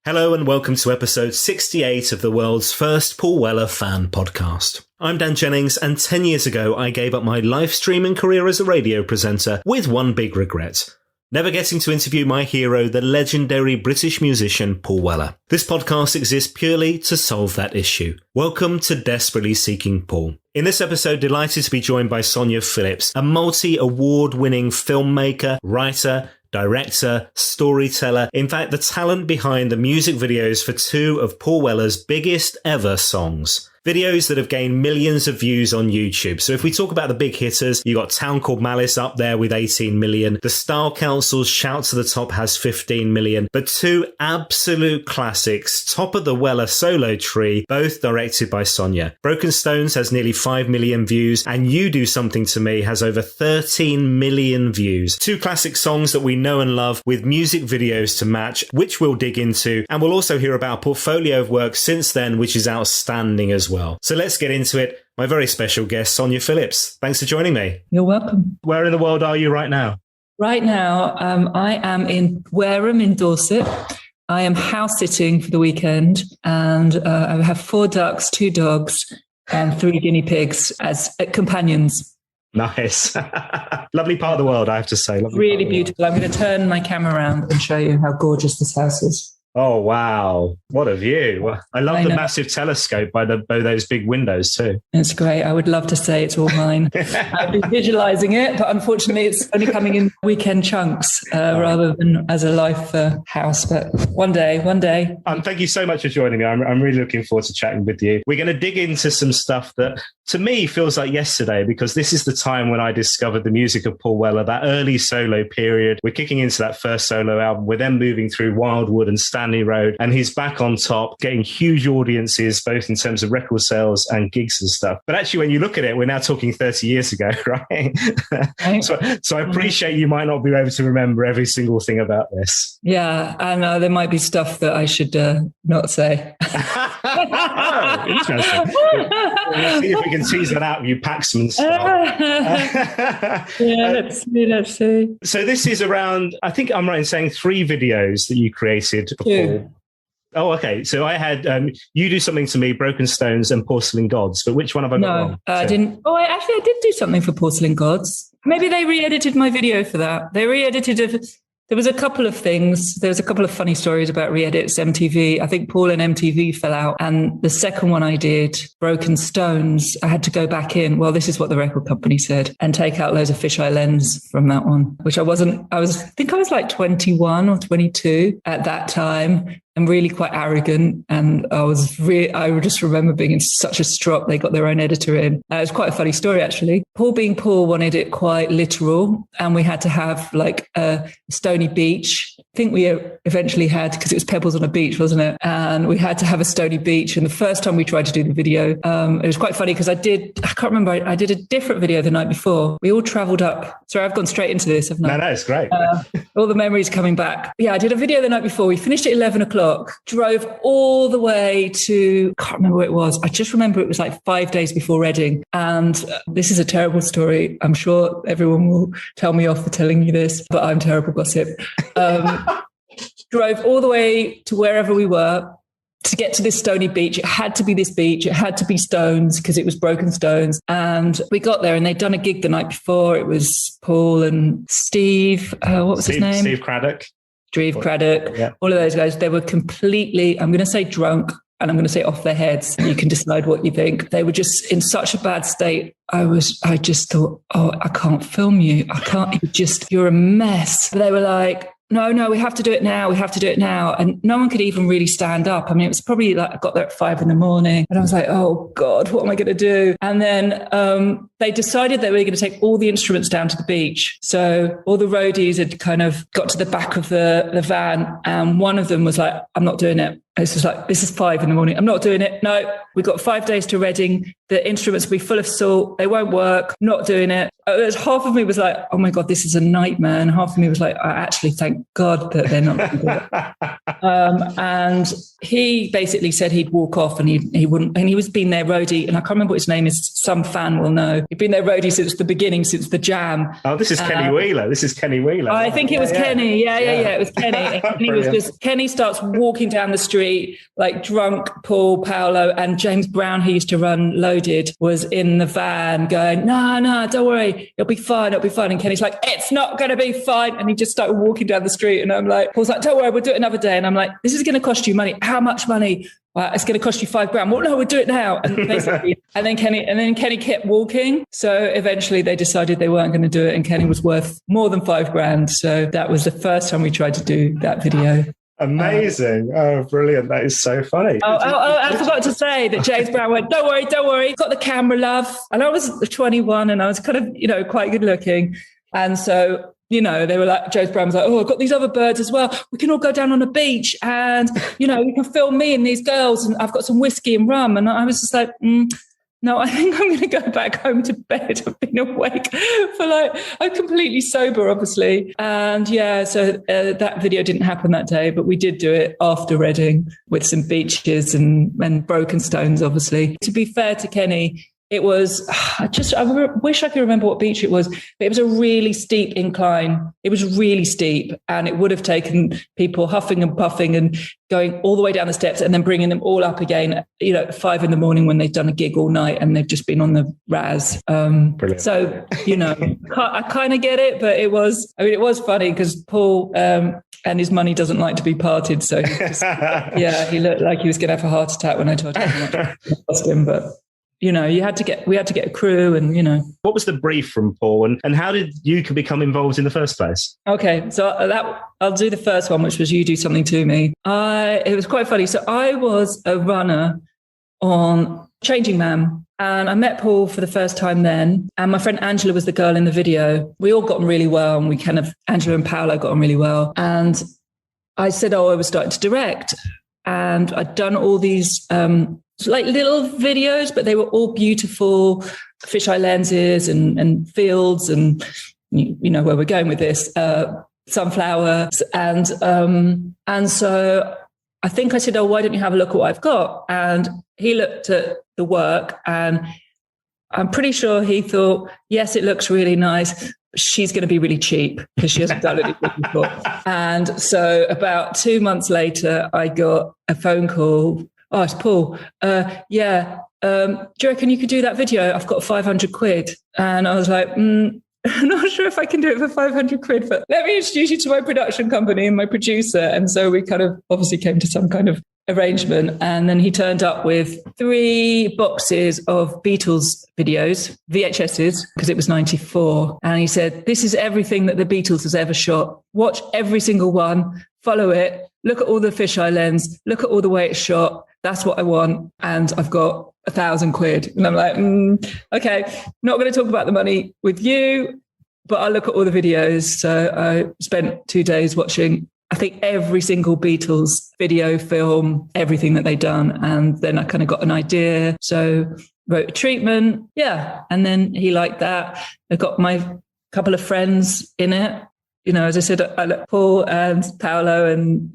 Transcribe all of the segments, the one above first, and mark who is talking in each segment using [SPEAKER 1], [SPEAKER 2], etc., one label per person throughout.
[SPEAKER 1] Hello and welcome to episode 68 of the world's first Paul Weller fan podcast. I'm Dan Jennings, and 10 years ago I gave up my live streaming career as a radio presenter with one big regret: never getting to interview my hero, the legendary British musician Paul Weller. This podcast exists purely to solve that issue. Welcome to Desperately Seeking Paul. In this episode, delighted to be joined by Sonja Phillips, a multi-award-winning filmmaker, writer, director, storyteller, in fact, the talent behind the music videos for two of Paul Weller's biggest ever songs. Videos that have gained millions of views on YouTube. So if we talk about the big hitters, you got Town Called Malice up there with 18 million. The Style Council's Shout to the Top has 15 million. But two absolute classics, top of the Weller solo tree, both directed by Sonja. Broken Stones has nearly 5 million views, and You Do Something to Me has over 13 million views. Two classic songs that we know and love with music videos to match, which we'll dig into. And we'll also hear about a portfolio of work since then, which is outstanding as well. So let's get into it. My very special guest, Sonja Phillips. Thanks for joining me.
[SPEAKER 2] You're welcome.
[SPEAKER 1] Where in the world are you right now?
[SPEAKER 2] Right now, I am in Wareham in Dorset. I am house sitting for the weekend, and I have 4 ducks, 2 dogs, and 3 guinea pigs as companions.
[SPEAKER 1] Nice. Lovely part of the world, I have to say.
[SPEAKER 2] Really beautiful. I'm going to turn my camera around and show you how gorgeous this house is.
[SPEAKER 1] Oh, wow. What a view. I love the massive telescope by those big windows too.
[SPEAKER 2] It's great. I would love to say it's all mine. I've been visualizing it, but unfortunately it's only coming in weekend chunks rather than as a life house. But one day.
[SPEAKER 1] Thank you so much for joining me. I'm really looking forward to chatting with you. We're going to dig into some stuff that to me feels like yesterday, because this is the time when I discovered the music of Paul Weller, that early solo period. We're kicking into that first solo album. We're then moving through Wildwood and Stanley Road, and he's back on top, getting huge audiences, both in terms of record sales and gigs and stuff. But actually, when you look at it, we're now talking 30 years ago, right? So I appreciate you might not be able to remember every single thing about this.
[SPEAKER 2] Yeah, and there might be stuff that I should not say.
[SPEAKER 1] Oh, interesting. We'll see if we can tease that out of you, Paxman style.
[SPEAKER 2] Let's see.
[SPEAKER 1] So this is around, I think I'm right in saying 3 videos that you created for Paul. Oh, okay. So I had You Do Something to Me, Broken Stones, and Porcelain Gods. But which one have I got wrong?
[SPEAKER 2] I didn't. Oh, I did do something for Porcelain Gods. Maybe they re-edited my video for that. They re-edited it. There was a couple of things. There was a couple of funny stories about re-edits. MTV, I think Paul and MTV fell out. And the second one I did, Broken Stones, I had to go back in. Well, this is what the record company said, and take out loads of fisheye lens from that one, which I think I was like 21 or 22 at that time. And really quite arrogant. And I just remember being in such a strop. They got their own editor in. It was quite a funny story, actually. Paul being Paul wanted it quite literal. And we had to have like a stony beach. I think we eventually had, because it was pebbles on a beach, wasn't it? And we had to have a stony beach. And the first time we tried to do the video, it was quite funny because I did a different video the night before. We all traveled up. Sorry, I've gone straight into this, haven't I?
[SPEAKER 1] No, it's great.
[SPEAKER 2] All the memories coming back. Yeah, I did a video the night before. We finished at 11 o'clock. Drove all the way to, can't remember where it was. I just remember it was like 5 days before Reading. And this is a terrible story. I'm sure everyone will tell me off for telling you this, but I'm terrible gossip. Drove all the way to wherever we were to get to this stony beach. It had to be this beach. It had to be stones because it was Broken Stones. And we got there and they'd done a gig the night before. It was Paul and Steve. What was his name?
[SPEAKER 1] Steve Craddock.
[SPEAKER 2] Yeah. All of those guys, they were completely, I'm going to say drunk, and I'm going to say off their heads. You can decide what you think. They were just in such a bad state. I just thought, oh, I can't film you. I can't, you're a mess. But they were like, no, we have to do it now. We have to do it now. And no one could even really stand up. I mean, it was probably like I got there at 5 a.m. and I was like, oh God, what am I going to do? And then they decided that we were going to take all the instruments down to the beach. So all the roadies had kind of got to the back of the van, and one of them was like, I'm not doing it. This is 5 a.m. I'm not doing it. No, we've got 5 days to Reading. The instruments will be full of salt. They won't work. Not doing it. There's half of me was like, oh my God, this is a nightmare. And half of me was like, I actually thank God that they're not going to do it. And he basically said he'd walk off and he wouldn't. And he was being their roadie. And I can't remember what his name is. Some fan will know. He'd been their roadie since the beginning, since the jam.
[SPEAKER 1] Oh, this is Kenny Wheeler. This is Kenny Wheeler.
[SPEAKER 2] I think it was Kenny. Yeah. It was Kenny. And Kenny starts walking down the street like drunk. Paul, Paolo, and James Brown, who used to run Loaded, was in the van going, no, don't worry, it'll be fine. And Kenny's like, it's not going to be fine. And he just started walking down the street. And I'm like, Paul's like, don't worry, we'll do it another day. And I'm like, this is going to cost you money. How much money? Well, it's going to cost you $5,000. Well, no, we'll do it now. And basically, and then Kenny kept walking. So eventually they decided they weren't going to do it. And Kenny was worth more than $5,000. So that was the first time we tried to do that video.
[SPEAKER 1] Amazing. Oh, brilliant. That is so funny.
[SPEAKER 2] I forgot to say that James Brown went, don't worry. Got the camera, love. And I was 21 and I was kind of, quite good looking. And so, they were like, James Brown was like, oh, I've got these other birds as well. We can all go down on a beach and, we can film me and these girls and I've got some whiskey and rum. And I was just like, no, I think I'm going to go back home to bed. I've been awake I'm completely sober, obviously. And so that video didn't happen that day, but we did do it after Reading with some beaches and broken stones, obviously. To be fair to Kenny, it was, I wish I could remember what beach it was, but it was a really steep incline. It was really steep and it would have taken people huffing and puffing and going all the way down the steps and then bringing them all up again, at 5 a.m. when they've done a gig all night and they've just been on the Raz. So, I kind of get it, but it was funny because Paul and his money doesn't like to be parted. So he looked like he was going to have a heart attack when I told him how much it cost him, but we had to get a crew and,
[SPEAKER 1] What was the brief from Paul and how did you become involved in the first place?
[SPEAKER 2] Okay. So I'll do the first one, which was You Do Something to Me. It was quite funny. So I was a runner on Changing Man and I met Paul for the first time then. And my friend Angela was the girl in the video. We all got on really well and Angela and Paolo got on really well. And I said, I was starting to direct and I'd done all these, like little videos, but they were all beautiful fisheye lenses and fields and you know where we're going with this, sunflowers. And so I think I said, why don't you have a look at what I've got? And he looked at the work and I'm pretty sure he thought, yes, it looks really nice. She's going to be really cheap because she hasn't done it before. And so about 2 months later, I got a phone call. Oh, it's Paul. Do you reckon you could do that video? I've got 500 quid. And I was like, I'm not sure if I can do it for 500 quid, but let me introduce you to my production company and my producer. And so we kind of obviously came to some kind of arrangement. And then he turned up with 3 boxes of Beatles videos, VHSs, because it was 94. And he said, this is everything that the Beatles has ever shot. Watch every single one, follow it, look at all the fisheye lens, look at all the way it's shot. That's what I want. And I've got 1,000 quid. And I'm like, okay, not going to talk about the money with you, but I'll look at all the videos. So I spent 2 days watching, I think, every single Beatles video, film, everything that they'd done. And then I kind of got an idea. So wrote a treatment. Yeah. And then he liked that. I got my couple of friends in it. As I said, I look Paul and Paolo and,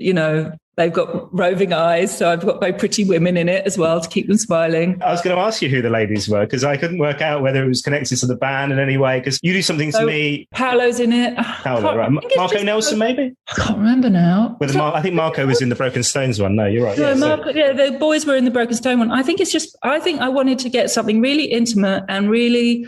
[SPEAKER 2] they've got roving eyes. So I've got very pretty women in it as well to keep them smiling.
[SPEAKER 1] I was going to ask you who the ladies were because I couldn't work out whether it was connected to the band in any way because You Do Something to Me.
[SPEAKER 2] Paolo's in it.
[SPEAKER 1] Paolo, right. Marco Nelson, maybe?
[SPEAKER 2] I can't remember now.
[SPEAKER 1] I think Marco was in the Broken Stones one. No, you're right.
[SPEAKER 2] No, Marco, the boys were in the Broken Stone one. I think I wanted to get something really intimate and really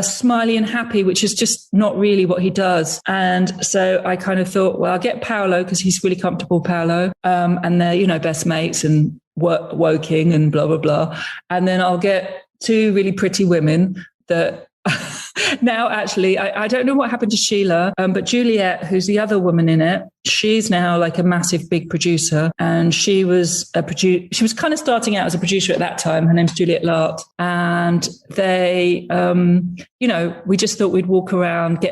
[SPEAKER 2] smiley and happy, which is just not really what he does. And so I kind of thought, well, I'll get Paolo because he's really comfortable, Paolo. And they're, best mates and woking and blah, blah, blah. And then I'll get 2 really pretty women that now actually, I don't know what happened to Sheila, but Juliet, who's the other woman in it, she's now like a massive big producer. And she was she was kind of starting out as a producer at that time. Her name's Juliet Lart. And they, we just thought we'd walk around,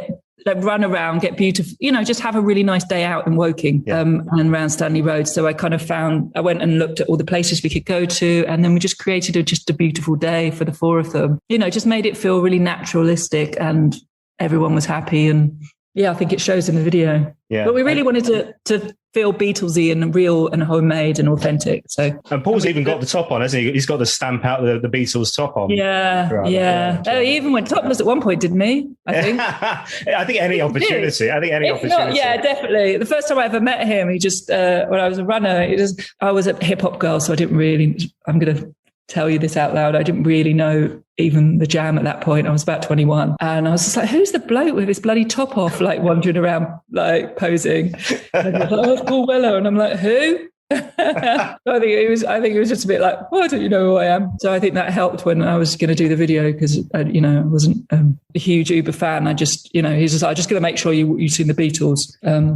[SPEAKER 2] run around, get beautiful, just have a really nice day out in Woking and around Stanley Road. So I went and looked at all the places we could go to. And then we just created just a beautiful day for the 4 of them, just made it feel really naturalistic and everyone was happy. And Yeah, I think it shows in the video.
[SPEAKER 1] Yeah.
[SPEAKER 2] But we really wanted to feel Beatlesy and real and homemade and authentic.
[SPEAKER 1] And Paul's even got the top on, hasn't he? He's got the stamp out the Beatles top on.
[SPEAKER 2] Yeah. Oh, he even went topless at one point, didn't he? I think.
[SPEAKER 1] I think any opportunity.
[SPEAKER 2] Yeah, definitely. The first time I ever met him, he just when I was a runner, I was a hip hop girl, so I'm going to tell you this out loud. I didn't really know even the Jam at that point. I was about 21. And I was just like, who's the bloke with his bloody top off, like wandering around, like posing? And I was like, oh, it's Paul Weller. And I'm like, who? I think it was just a bit like, oh, don't you know who I am? So I think that helped when I was going to do the video, because I wasn't a huge Uber fan. I just, he's just like, I'm just going to make sure you've seen the Beatles.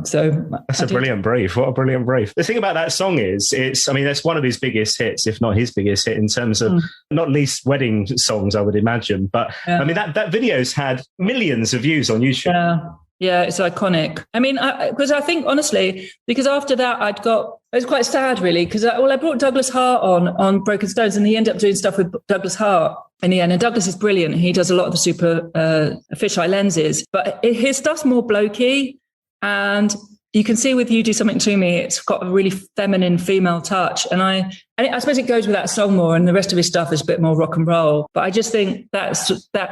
[SPEAKER 2] So
[SPEAKER 1] that's a brilliant brief. What a brilliant brief. The thing about that song is, that's one of his biggest hits, if not his biggest hit, in terms of not least wedding songs, I would imagine. But I mean, that video's had millions of views on YouTube.
[SPEAKER 2] Yeah, it's iconic. I mean, because I think, honestly, because after that, it was quite sad, really, because I brought Douglas Hart on Broken Stones, and he ended up doing stuff with Douglas Hart in the end. And Douglas is brilliant. He does a lot of the super fisheye lenses, but his stuff's more blokey. And you can see with You Do Something to Me, it's got a really feminine female touch. And I suppose it goes with that song more, and the rest of his stuff is a bit more rock and roll. But I just think that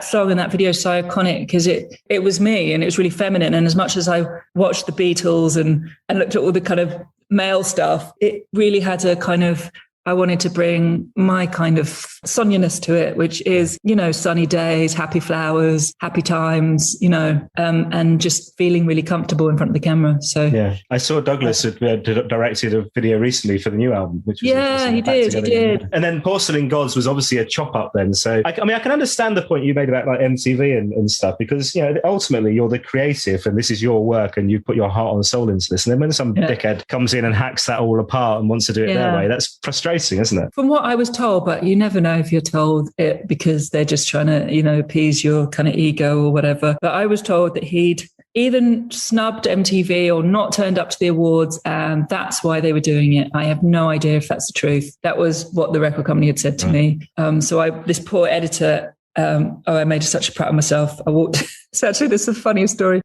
[SPEAKER 2] song and that video is so iconic, because it was me, and it was really feminine. And as much as I watched the Beatles and looked at all the kind of male stuff, it really had a kind of, I wanted to bring my kind of Sonja-ness to it, which is, sunny days, happy flowers, happy times, and just feeling really comfortable in front of the camera. So yeah,
[SPEAKER 1] I saw Douglas had directed a video recently for the new album, which was
[SPEAKER 2] he did.
[SPEAKER 1] And then Porcelain Gods was obviously a chop up then. So I can understand the point you made about like MTV and stuff, because ultimately you're the creative and this is your work and you put your heart and soul into this. And then when some dickhead comes in and hacks that all apart and wants to do it their way, that's frustrating, isn't it?
[SPEAKER 2] From what I was told, but you never know if you're told it because they're just trying to, appease your kind of ego or whatever. But I was told that he'd either snubbed MTV or not turned up to the awards, and that's why they were doing it. I have no idea if that's the truth. That was what the record company had said to me. This poor editor, I made such a prat of myself. I walked. So actually, this is the funniest story.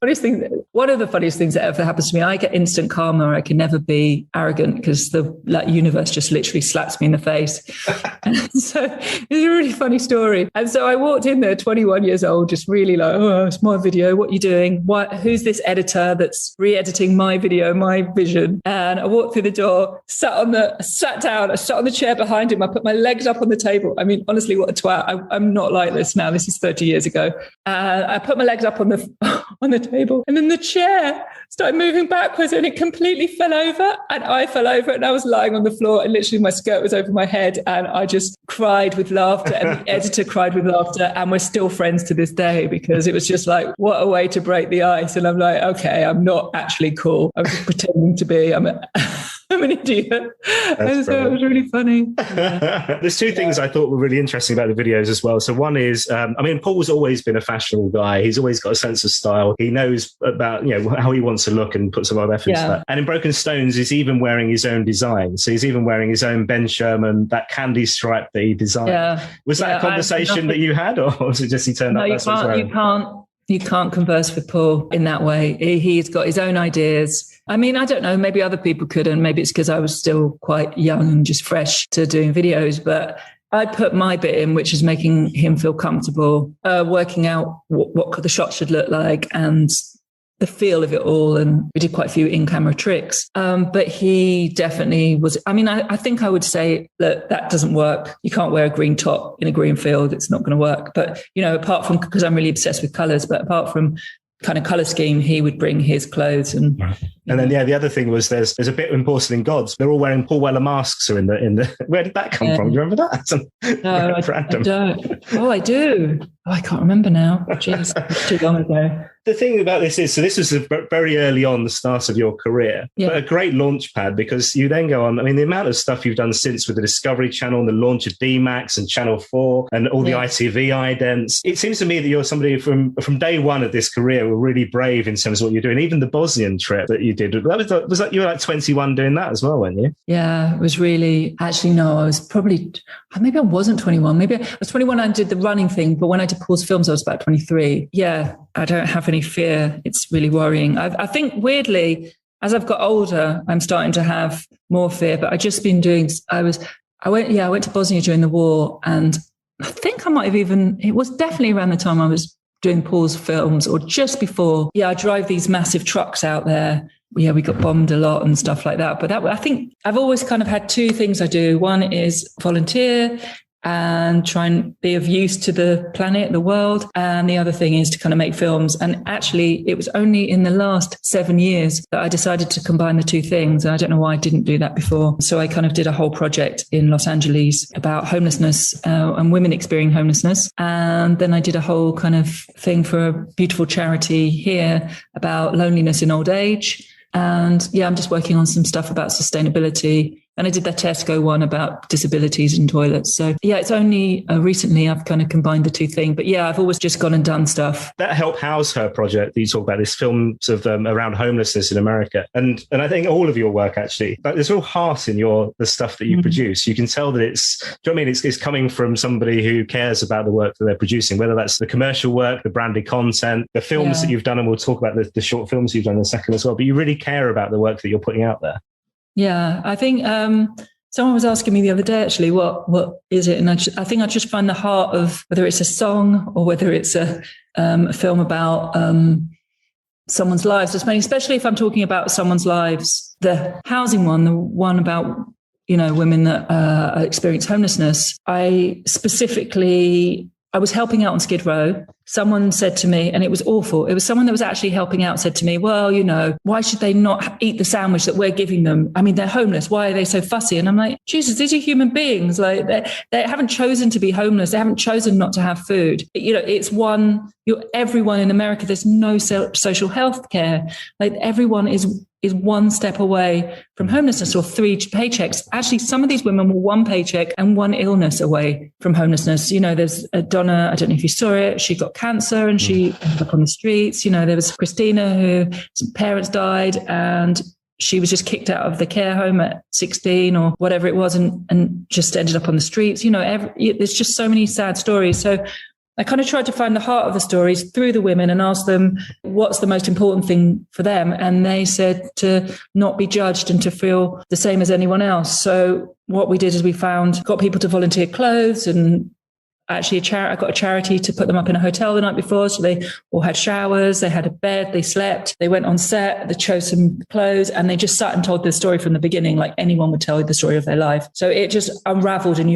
[SPEAKER 2] One of the funniest things that ever happens to me. I get instant karma. I can never be arrogant because the universe just literally slaps me in the face. And so it's a really funny story. And so I walked in there, 21 years old, just really like, oh, it's my video. What are you doing? Who's this editor that's re-editing my video, my vision? And I walked through the door, sat down. I sat on the chair behind him. I put my legs up on the table. I mean, honestly, what a twat. I'm not like this now. This is 30 years ago. I put my legs up on the table, and then the chair started moving backwards and it completely fell over, and I fell over and I was lying on the floor, and literally my skirt was over my head, and I just cried with laughter, and the editor cried with laughter, and we're still friends to this day, because it was just like, what a way to break the ice. And I'm like, okay, I'm not actually cool, I'm just pretending to be. I'm an idiot. And so it was really funny.
[SPEAKER 1] There's two things I thought were really interesting about the videos as well. So one is, Paul's always been a fashionable guy. He's always got a sense of style. He knows about, how he wants to look and puts a lot of effort into that. And in Broken Stones, he's even wearing his own design. So he's even wearing his own Ben Sherman, that candy stripe that he designed. Yeah. Was that a conversation that you had, or was it just he turned up?
[SPEAKER 2] You can't converse with Paul in that way. He's got his own ideas. I mean, I don't know, maybe other people couldn't. Maybe it's because I was still quite young and just fresh to doing videos. But I put my bit in, which is making him feel comfortable, working out what the shot should look like and the feel of it all. And we did quite a few in-camera tricks. But he definitely was, I think I would say that doesn't work. You can't wear a green top in a green field. It's not going to work. But, apart from, because I'm really obsessed with colours, but apart from kind of colour scheme, he would bring his clothes. And
[SPEAKER 1] then the other thing was there's a bit in Porcelain Gods, they're all wearing Paul Weller masks are in the where did that come from? Do you remember that?
[SPEAKER 2] No, I don't. Oh, I do. Oh, I can't remember now. Jeez, too long ago.
[SPEAKER 1] The thing about this is, so this was very early on the start of your career, but a great launch pad, because you then go on, the amount of stuff you've done since with the Discovery Channel and the launch of D-Max and Channel 4 and all the ITV idents. It seems to me that you're somebody from day one of this career were really brave in terms of what you're doing. Even the Bosnian trip that you did, was that you were like 21 doing that as well, weren't you?
[SPEAKER 2] Yeah, it was really, actually, no, I was probably, maybe I wasn't 21. Maybe I was 21 and did the running thing, but when I did Paul's films, I was about 23. Yeah, I don't have any any fear. It's really worrying. I think weirdly, as I've got older, I'm starting to have more fear, but I just been doing, I went to Bosnia during the war, and I think I might have it was definitely around the time I was doing Paul's films or just before. Yeah, I drive these massive trucks out there. Yeah, we got bombed a lot and stuff like that. But I think I've always kind of had two things I do. One is volunteer and try and be of use to the planet, the world. And the other thing is to kind of make films. And actually, it was only in the last 7 years that I decided to combine the two things. And I don't know why I didn't do that before. So I kind of did a whole project in Los Angeles about homelessness and women experiencing homelessness. And then I did a whole kind of thing for a beautiful charity here about loneliness in old age. And yeah, I'm just working on some stuff about sustainability. And I did that Tesco one about disabilities in toilets. So yeah, it's only recently I've kind of combined the two things. But yeah, I've always just gone and done stuff.
[SPEAKER 1] That Help House Her project that you talk about, this film sort of around homelessness in America. And I think all of your work, actually, like, there's real heart in the stuff that you produce. You can tell that it's, do you know what I mean? It's coming from somebody who cares about the work that they're producing, whether that's the commercial work, the branded content, the films that you've done. And we'll talk about the short films you've done in a second as well. But you really care about the work that you're putting out there.
[SPEAKER 2] Yeah, I think someone was asking me the other day, actually, what is it? And I think I just find the heart of whether it's a song or whether it's a film about someone's lives, especially if I'm talking about someone's lives. The housing one, the one about, women that experience homelessness. I was helping out on Skid Row. Someone said to me, and it was awful. It was someone that was actually helping out said to me, well, why should they not eat the sandwich that we're giving them? I mean, they're homeless. Why are they so fussy? And I'm like, Jesus, these are human beings. Like they haven't chosen to be homeless. They haven't chosen not to have food. It's everyone in America. There's no social health care. Like everyone is one step away from homelessness or 3 paychecks. Actually, some of these women were 1 paycheck and 1 illness away from homelessness. There's Donna, I don't know if you saw it. She got cancer and she ended up on the streets. There was Christina, who some parents died and she was just kicked out of the care home at 16 or whatever it was and just ended up on the streets. There's just so many sad stories. So I kind of tried to find the heart of the stories through the women and ask them what's the most important thing for them. And they said to not be judged and to feel the same as anyone else. So what we did is got people to volunteer clothes, and actually I got a charity to put them up in a hotel the night before. So they all had showers, they had a bed, they slept, they went on set, they chose some clothes, and they just sat and told their story from the beginning, like anyone would tell you the story of their life. So it just unraveled, and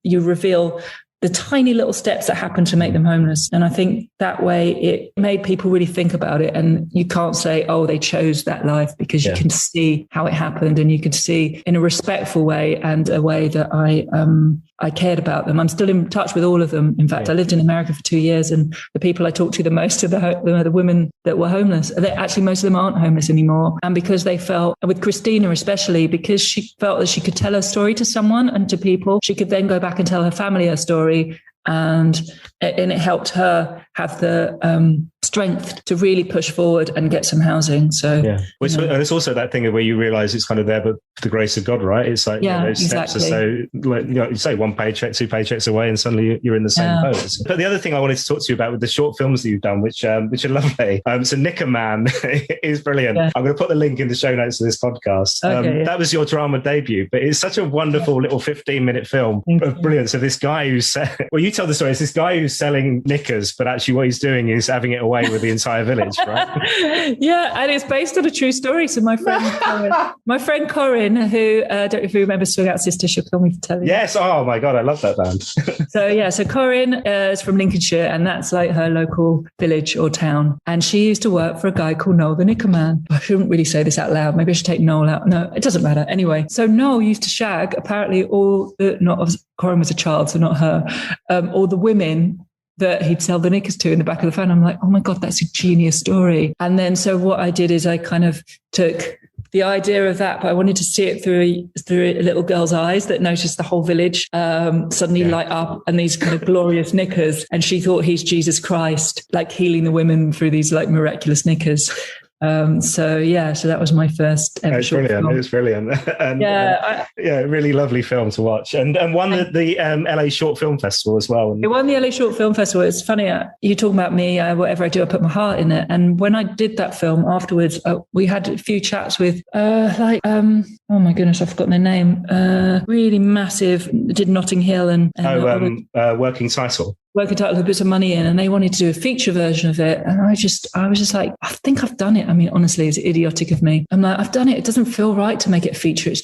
[SPEAKER 2] you reveal the tiny little steps that happen to make them homeless. And I think that way it made people really think about it. And you can't say, oh, they chose that life, because you can see how it happened, and you can see in a respectful way and a way that I cared about them. I'm still in touch with all of them. In fact, I lived in America for 2 years, and the people I talked to the most are the women that were homeless. Actually, most of them aren't homeless anymore. And because they felt, with Christina especially, because she felt that she could tell her story to someone and to people, she could then go back and tell her family her story. And it helped her have the strength to really push forward and get some housing. So
[SPEAKER 1] and it's also that thing where you realize it's kind of there, but for the grace of God, right? It's like those steps are so, like, you say 1 paycheck, 2 paychecks away, and suddenly you're in the same boat. But the other thing I wanted to talk to you about with the short films that you've done, which are lovely. So Knicker Man is brilliant. I'm going to put the link in the show notes of this podcast. That was your drama debut, but it's such a wonderful little 15-minute film of brilliant. So this guy who's you tell the story. It's this guy who's selling knickers, but actually what he's doing is having it away with the entire village, right?
[SPEAKER 2] Yeah, and it's based on a true story. So my friend Corinne, who I don't know if you remember Swing Out Sister, she'll kill me to tell you.
[SPEAKER 1] Yes, oh my God, I love that band. So Corinne is from Lincolnshire, and that's like her local village or town. And she used to work for a guy called Noel the Knicker Man. I shouldn't really say this out loud. Maybe I should take Noel out. No, it doesn't matter. Anyway, so Noel used to shag apparently Corinne was a child, so not her, all the women that he'd sell the knickers to in the back of the phone. I'm like, oh my God, that's a genius story. And then so what I did is I kind of took the idea of that, but I wanted to see it through a little girl's eyes that noticed the whole village suddenly light up and these kind of glorious knickers. And she thought he's Jesus Christ, like healing the women through these like miraculous knickers.
[SPEAKER 2] So that was my first ever short film.
[SPEAKER 1] It was brilliant. And, really lovely film to watch, and won the LA Short Film Festival as well.
[SPEAKER 2] It won the LA Short Film Festival. It's funny, you talk about me, whatever I do, I put my heart in it. And when I did that film afterwards, we had a few chats with oh my goodness, I've forgotten their name. Really massive, did Notting Hill and
[SPEAKER 1] Working Title,
[SPEAKER 2] who put some money in, and they wanted to do a feature version of it. And I was just like, I think I've done it. I mean, honestly, it's idiotic of me. I'm like, I've done it. It doesn't feel right to make it a feature. It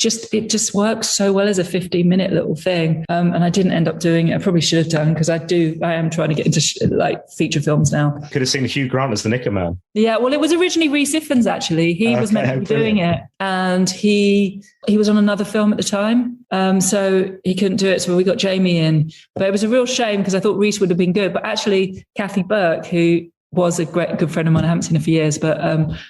[SPEAKER 2] just works so well as a 15-minute little thing. And I didn't end up doing it. I probably should have done, because I am trying to get into feature films now.
[SPEAKER 1] Could have seen Hugh Grant as the Knicker Man.
[SPEAKER 2] Yeah, well, it was originally Rhys Ifans, actually. He was meant to be doing it. And he was on another film at the time. So he couldn't do it. So we got Jamie in. But it was a real shame, because I thought Rhys would have been good. But actually, Kathy Burke, who was a good friend of mine, I haven't seen her for years, but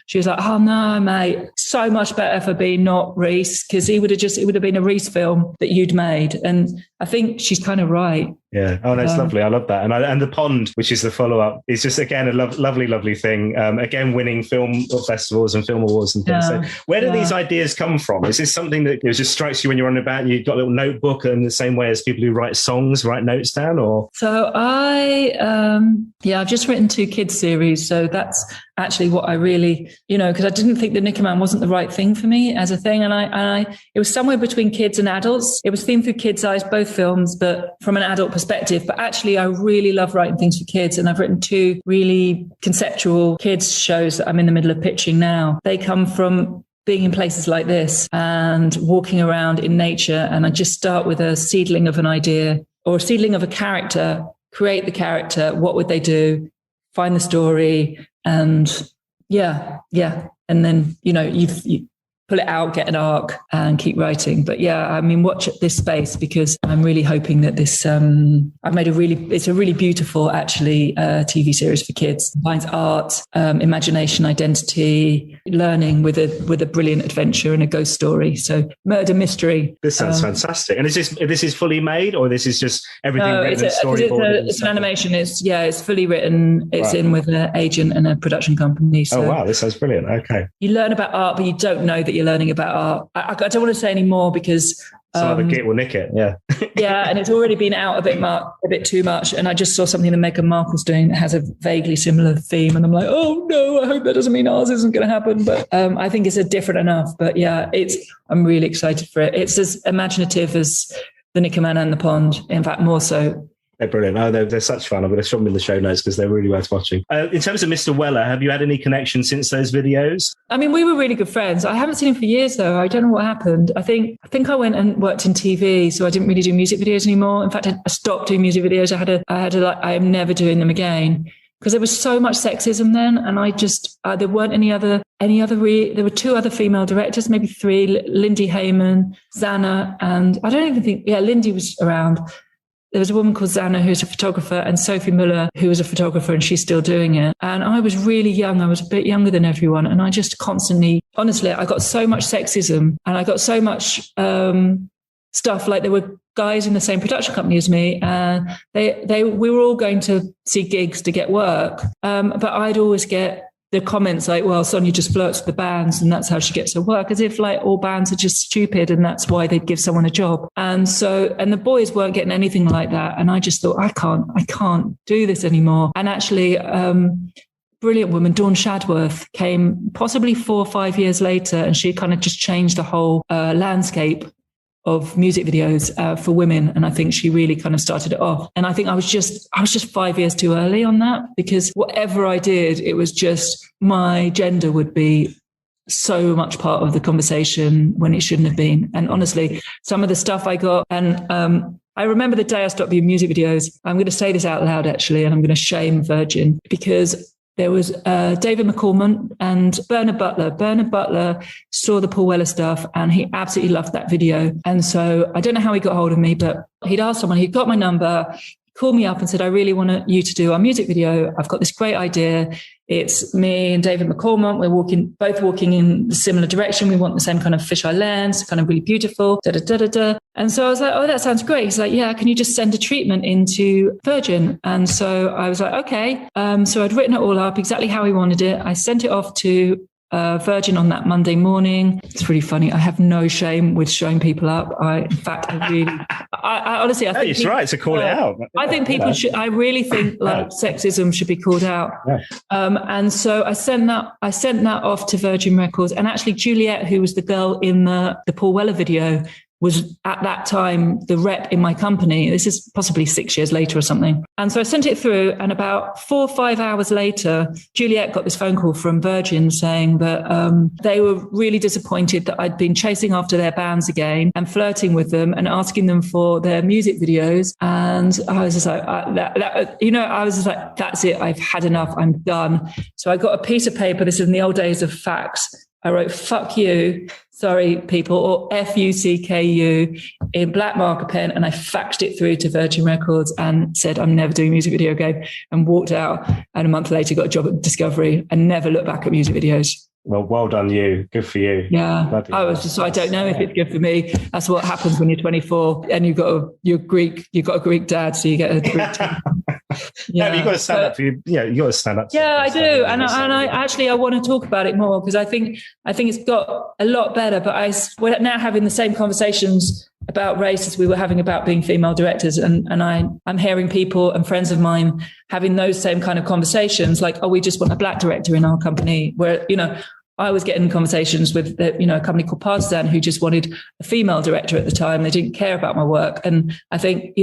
[SPEAKER 2] she was like, oh no, mate, so much better for being not Rhys, because it would have been a Rhys film that you'd made. And I think she's kind of right.
[SPEAKER 1] Yeah. Oh, no, it's lovely. I love that. And The Pond, which is the follow-up, is just, again, a lovely thing. Again, winning film festivals and film awards and things. So where do these ideas come from? Is this something that just strikes you when you're on about, you've got a little notebook, and the same way as people who write songs, write notes down? Or
[SPEAKER 2] So I've just written 2 kids series. So that's actually what I really, because I didn't think The Knicker Man wasn't the right thing for me as a thing. And I it was somewhere between kids and adults. It was themed through kids' eyes, both films, but from an adult perspective. But actually, I really love writing things for kids. And I've written 2 really conceptual kids shows that I'm in the middle of pitching now. They come from being in places like this and walking around in nature. And I just start with a seedling of an idea or a seedling of a character, create the character. What would they do? Find the story. And and then, you pull it out, get an arc, and keep writing. But watch this space, because I'm really hoping that this, it's a really beautiful, actually, TV series for kids. It combines art, imagination, identity, learning with a brilliant adventure and a ghost story. So murder mystery.
[SPEAKER 1] This sounds fantastic. And this is fully made, or this is just everything written and storyboarded?
[SPEAKER 2] It's an animation. It's fully written. It's in with an agent and a production company. So
[SPEAKER 1] wow, this sounds brilliant. Okay.
[SPEAKER 2] You learn about art, but you don't know that you're learning about art. I don't want to say any more, because
[SPEAKER 1] some git will nick it. Yeah.
[SPEAKER 2] And it's already been out a bit too much. And I just saw something that Meghan Markle's doing that has a vaguely similar theme, and I'm like, oh no, I hope that doesn't mean ours isn't going to happen. But I think it's different enough. But I'm really excited for it. It's as imaginative as The Knicker Man and The Pond. In fact, more so.
[SPEAKER 1] They're brilliant. Oh, they're such fun. I'm going to show them in the show notes, because they're really worth watching. In terms of Mr. Weller, have you had any connection since those videos? I
[SPEAKER 2] mean, we were really good friends. I haven't seen him for years, though. I don't know what happened. I think I went and worked in TV, so I didn't really do music videos anymore. In fact, I stopped doing music videos. I am never doing them again, because there was so much sexism then, and I just there weren't any other. There were 2 other female directors, maybe 3. Lindy Hayman, Zana, and I don't even think Lindy was around. There was a woman called Zana, who's a photographer, and Sophie Muller, who was a photographer, and she's still doing it. And I was really young. I was a bit younger than everyone. And I just constantly, honestly, I got so much sexism, and I got so much stuff. Like, there were guys in the same production company as me, and we were all going to see gigs to get work. But I'd always get the comments like, well, Sonja just flirts with the bands and that's how she gets her work, as if like all bands are just stupid and that's why they'd give someone a job. And the boys weren't getting anything like that. And I just thought, I can't do this anymore. And actually, brilliant woman, Dawn Shadworth, came possibly 4 or 5 years later, and she kind of just changed the whole landscape of music videos for women. And I think she really kind of started it off. And I think I was just 5 years too early on that, because whatever I did, it was just my gender would be so much part of the conversation when it shouldn't have been. And honestly, some of the stuff I got, and I remember the day I stopped doing music videos, I'm going to say this out loud actually, and I'm going to shame Virgin, because there was David McCallum and Bernard Butler. Bernard Butler saw the Paul Weller stuff and he absolutely loved that video. And so I don't know how he got hold of me, but he'd asked someone, he'd got my number, called me up and said, I really want you to do our music video. I've got this great idea. It's me and David McCallum. We're both walking in a similar direction. We want the same kind of fisheye lens, kind of really beautiful. And so I was like, oh, that sounds great. He's like, yeah, can you just send a treatment into Virgin? And so I was like, okay. So I'd written it all up exactly how he wanted it. I sent it off to Virgin on that Monday morning. It's really funny. I have no shame with showing people up. I honestly, I think
[SPEAKER 1] it's right to call it out.
[SPEAKER 2] I think people should. I really think sexism should be called out. Yeah. And so I sent that off to Virgin Records, and actually Juliet, who was the girl in the Paul Weller video, was at that time the rep in my company. This is possibly 6 years later or something. And so I sent it through, and about 4 or 5 hours later, Juliet got this phone call from Virgin saying that they were really disappointed that I'd been chasing after their bands again and flirting with them and asking them for their music videos. And I was just like, I was just like, that's it. I've had enough. I'm done. So I got a piece of paper. This is in the old days of fax. I wrote, fuck you, sorry, people, or FUCKU in black marker pen. And I faxed it through to Virgin Records and said, I'm never doing a music video again, and walked out. And a month later, got a job at Discovery and never looked back at music videos.
[SPEAKER 1] Well done you. Good for you.
[SPEAKER 2] Yeah. I don't know if it's good for me. That's what happens when you're 24 and you've got a Greek dad. So you get a Greek dad.
[SPEAKER 1] Yeah, but you've got to stand up for you. Yeah, you got to stand up.
[SPEAKER 2] Yeah, I do, and I want to talk about it more because I think it's got a lot better. But we're now having the same conversations about race as we were having about being female directors, and I'm hearing people and friends of mine having those same kind of conversations, like, oh, we just want a black director in our company. Where I was getting conversations with a company called Partisan who just wanted a female director at the time. They didn't care about my work, and I think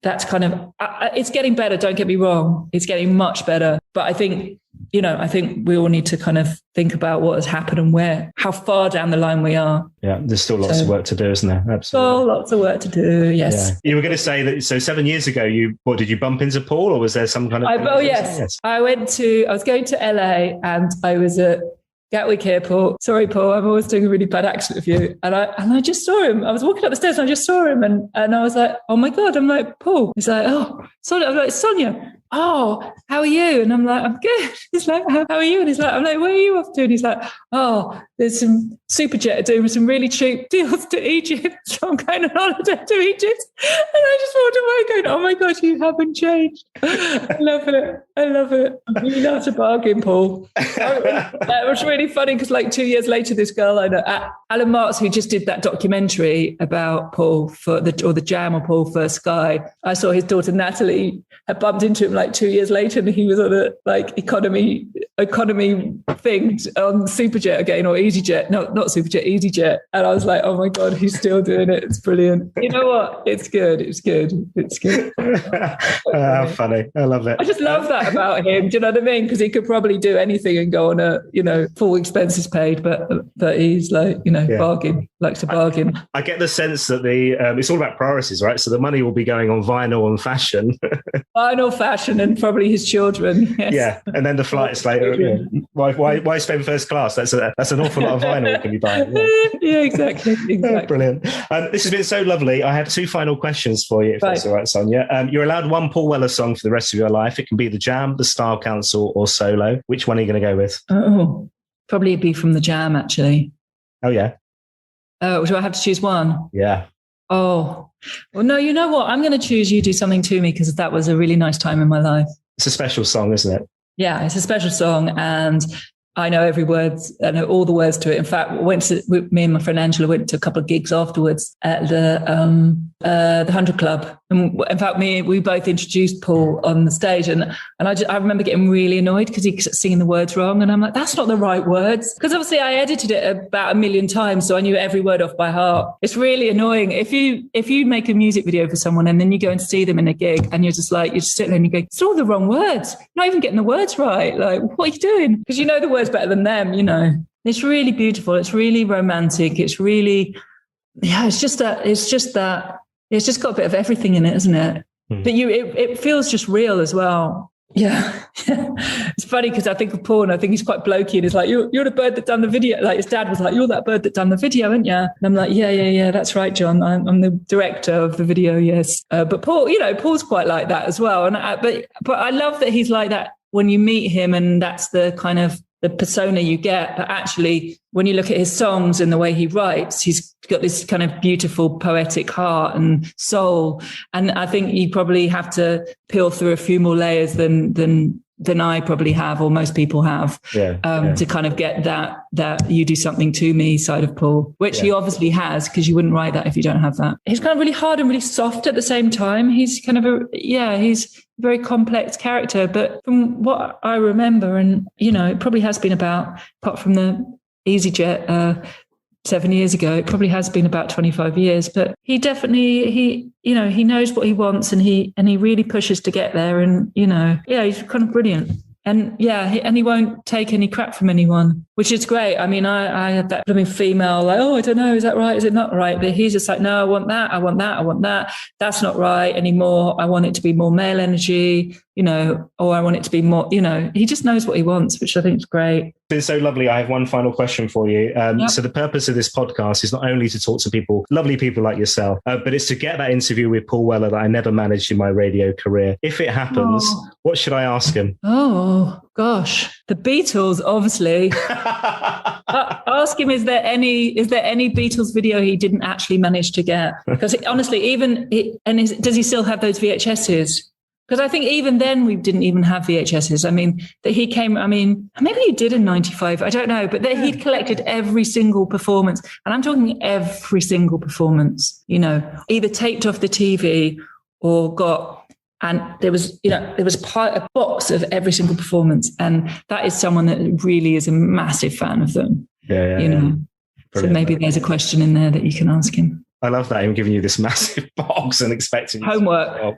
[SPEAKER 2] that's kind of, it's getting better. Don't get me wrong. It's getting much better. But I think we all need to kind of think about what has happened and how far down the line we are.
[SPEAKER 1] Yeah. There's still lots of work to do, isn't there? Absolutely.
[SPEAKER 2] Still lots of work to do. Yes. Yeah.
[SPEAKER 1] You were going to say that. So 7 years ago, did you bump into Paul, or was there some kind of?
[SPEAKER 2] Yes. I was going to LA, and I was at Gatwick Airport. Sorry, Paul, I'm always doing a really bad accent of you. And I just saw him. I was walking up the stairs and I just saw him. And I was like, oh my God. I'm like, Paul. He's like, oh, Sonja. I'm like, Sonja. Oh, how are you? And I'm like, I'm good. He's like, how are you? And he's like, I'm like, where are you off to? And he's like, oh, there's some Superjet doing some really cheap deals to Egypt. So I'm going on holiday to Egypt. And I just walked away going, oh my God, you haven't changed. I love it. I'm really not a bargain, Paul. That was really funny because like 2 years later, this girl I know, Alan Marks, who just did that documentary about Paul the Jam or Paul for Sky, I saw his daughter Natalie had bumped into him like 2 years later, and he was on a like economy thing on Superjet again, or EasyJet. No, not Superjet, EasyJet. And I was like, oh my God, he's still doing it. It's brilliant. You know what? It's good.
[SPEAKER 1] Funny. I love it.
[SPEAKER 2] I just love that about him. Do you know what I mean? Because he could probably do anything and go on a, full expenses paid, but he's like, bargain, likes to bargain.
[SPEAKER 1] I get the sense that it's all about priorities, right? So the money will be going on vinyl and fashion.
[SPEAKER 2] Vinyl, fashion, and probably his children. Yes.
[SPEAKER 1] Yeah, and then the flights later. Yeah. Why spend first class? That's an awful lot of vinyl you can be buying.
[SPEAKER 2] Yeah, exactly.
[SPEAKER 1] Brilliant. This has been so lovely. I have two final questions for you, if that's all right, Sonja. You're allowed one Paul Weller song for the rest of your life. It can be the Jam, the Style Council, or solo. Which one are you going to go with?
[SPEAKER 2] Oh, probably be from the Jam, actually.
[SPEAKER 1] Oh, yeah.
[SPEAKER 2] Oh, do I have to choose one?
[SPEAKER 1] Yeah.
[SPEAKER 2] Oh, well, no, you know what? I'm going to choose You Do Something To Me because that was a really nice time in my life.
[SPEAKER 1] It's a special song, isn't it?
[SPEAKER 2] Yeah, it's a special song, and I know every word. I know all the words to it. In fact, me and my friend Angela went to a couple of gigs afterwards at the 100 Club. And in fact, we both introduced Paul on the stage, and I remember getting really annoyed because he kept singing the words wrong, and I'm like, that's not the right words. Because obviously I edited it about 1 million times, so I knew every word off by heart. It's really annoying if you make a music video for someone and then you go and see them in a gig, and you're just sitting there and you go, it's all the wrong words. You're not even getting the words right. Like, what are you doing? Because you know the words better than them. It's really beautiful. It's really romantic. It's really, it's just that. It's just got a bit of everything in it, isn't it? Mm. But it feels just real as well. Yeah. It's funny because I think of Paul and I think he's quite blokey, and he's like, you're the bird that done the video. Like his dad was like, you're that bird that done the video, aren't you? And I'm like, yeah, that's right, John. I'm the director of the video, yes. But Paul, Paul's quite like that as well. And but I love that he's like that when you meet him, and that's the kind of the persona you get. But actually, when you look at his songs and the way he writes, he's got this kind of beautiful poetic heart and soul. And I think you probably have to peel through a few more layers than than I probably have, or most people have, to kind of get that you do something to me side of Paul, which he obviously has, because you wouldn't write that if you don't have that. He's kind of really hard and really soft at the same time. He's kind of he's a very complex character, but from what I remember, and, you know, it probably has been apart from the EasyJet 7 years ago, it probably has been about 25 years, but he definitely, he knows what he wants, and he really pushes to get there. And, you know, he's kind of brilliant. And he won't take any crap from anyone, which is great. I mean, I had that blooming female, like, oh, I don't know, is that right? Is it not right? But he's just like, no, I want that. I want that. I want that. That's not right anymore. I want it to be more male energy, you know, or I want it to be more, you know, he just knows what he wants, which I think is great.
[SPEAKER 1] It's so lovely. I have one final question for you. So the purpose of this podcast is not only to talk to people, lovely people like yourself, but it's to get that interview with Paul Weller that I never managed in my radio career. If it happens, what should I ask him? Oh, gosh. The Beatles, obviously. Ask him, is there any Beatles video he didn't actually manage to get? Because honestly, does he still have those VHSs? Because I think even then we didn't even have VHSs. I mean, maybe he did in 95. I don't know. But he'd collected every single performance. And I'm talking every single performance, you know, either taped off the TV or and there was a box of every single performance. And that is someone that really is a massive fan of them. You know. So maybe there's a question in there that you can ask him. I love that, him giving you this massive box and expecting
[SPEAKER 2] homework.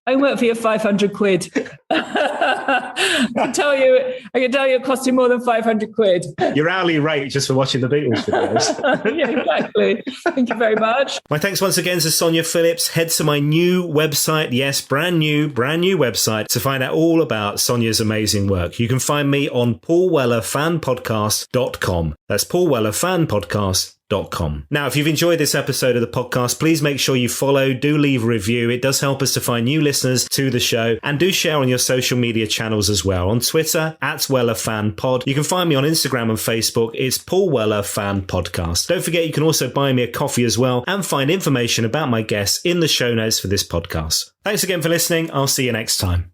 [SPEAKER 2] Homework for your 500 quid. I can tell you it cost you more than 500 quid.
[SPEAKER 1] Your hourly rate just for watching the Beatles videos.
[SPEAKER 2] Yeah, exactly. Thank you very much.
[SPEAKER 1] My thanks once again to Sonja Phillips. Head to my new website. Yes, brand new website to find out all about Sonja's amazing work. You can find me on paulwellerfanpodcast.com. That's paulwellerfanpodcast.com. Now, if you've enjoyed this episode of the podcast, please make sure you follow, do leave a review. It does help us to find new listeners to the show, and do share on your social media channels as well. On Twitter, @WellerFanPod. You can find me on Instagram and Facebook. It's Paul Weller Fan Podcast. Don't forget, you can also buy me a coffee as well, and find information about my guests in the show notes for this podcast. Thanks again for listening. I'll see you next time.